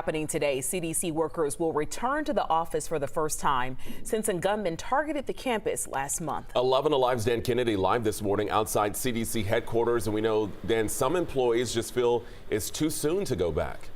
Happening today, CDC workers will return to the office for the first time since a gunman targeted the campus last month. 11 Alive's Dan Kennedy live this morning outside CDC headquarters, and we know, Dan, some employees just feel it's too soon to go back.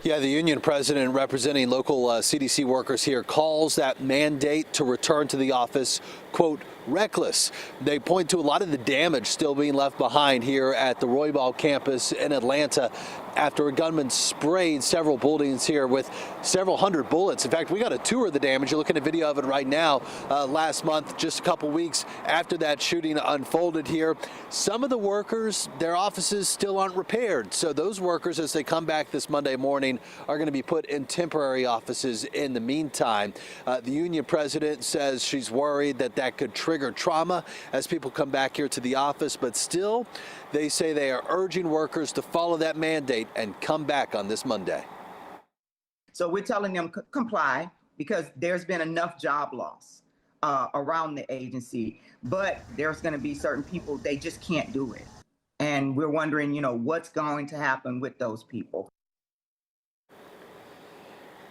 Yeah, the union president representing local CDC workers here calls that mandate to return to the office, quote, reckless. They point to a lot of the damage still being left behind here at the Roybal campus in Atlanta after a gunman sprayed several buildings here with several hundred bullets. In fact, we got a tour of the damage. You're looking at a video of it right now. Last month, just a couple weeks after that shooting unfolded here, some of the workers, their offices still aren't repaired. So those workers, as they come back this Monday morning, are going to be put in temporary offices in the meantime. The union president says she's worried that that could trigger trauma as people come back here to the office, but still, they say they are urging workers to follow that mandate and come back on this Monday. So we're telling them comply because there's been enough job loss around the agency, but there's going to be certain people, they just can't do it. And we're wondering, what's going to happen with those people.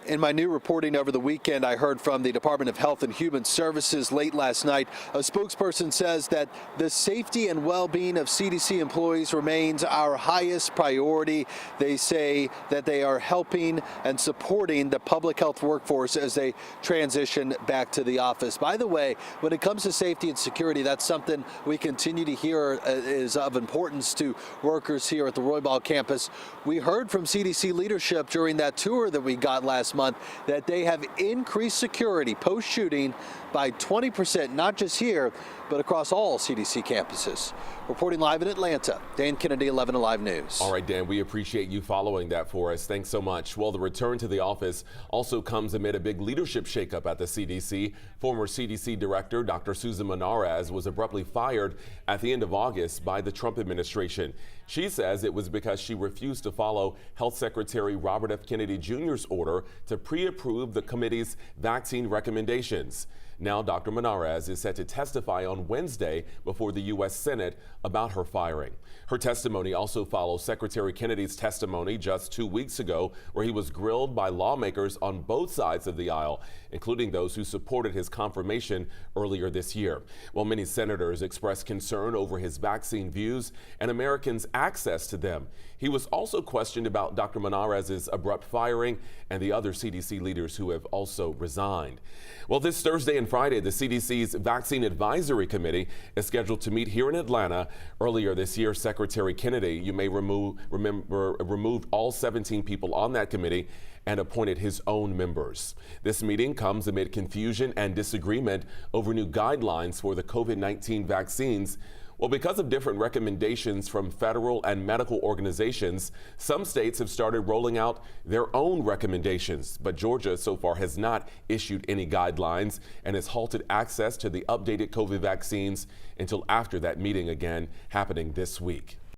In my new reporting over the weekend, I heard from the Department of Health and Human Services late last night. A spokesperson says that the safety and well-being of CDC employees remains our highest priority. They say that they are helping and supporting the public health workforce as they transition back to the office. By the way, when it comes to safety and security, that's something we continue to hear is of importance to workers here at the Roybal campus. We heard from CDC leadership during that tour that we got last month that they have increased security post-shooting by 20%, not just here, but across all CDC campuses. Reporting live in Atlanta, Dan Kennedy, 11 Alive News. All right, Dan, we appreciate you following that for us. Thanks so much. Well, the return to the office also comes amid a big leadership shakeup at the CDC. Former CDC Director Dr. Susan Menarez was abruptly fired at the end of August by the Trump administration. She says it was because she refused to follow Health Secretary Robert F. Kennedy Jr.'s order to pre-approve the committee's vaccine recommendations. Now, Dr. Menarez is set to testify on Wednesday before the U.S. Senate about her firing. Her testimony also follows Secretary Kennedy's testimony just 2 weeks ago, where he was grilled by lawmakers on both sides of the aisle, including those who supported his confirmation earlier this year. Well, many senators expressed concern over his vaccine views and Americans' access to them. He was also questioned about Dr. Menarez's abrupt firing and the other CDC leaders who have also resigned. Well, this Thursday and Friday, the CDC's Vaccine Advisory Committee is scheduled to meet here in Atlanta. Earlier this year, Secretary Kennedy, you may remember, removed all 17 people on that committee and appointed his own members. This meeting comes amid confusion and disagreement over new guidelines for the COVID-19 vaccines. Well, because of different recommendations from federal and medical organizations, some states have started rolling out their own recommendations. But Georgia so far has not issued any guidelines and has halted access to the updated COVID vaccines until after that meeting again happening this week.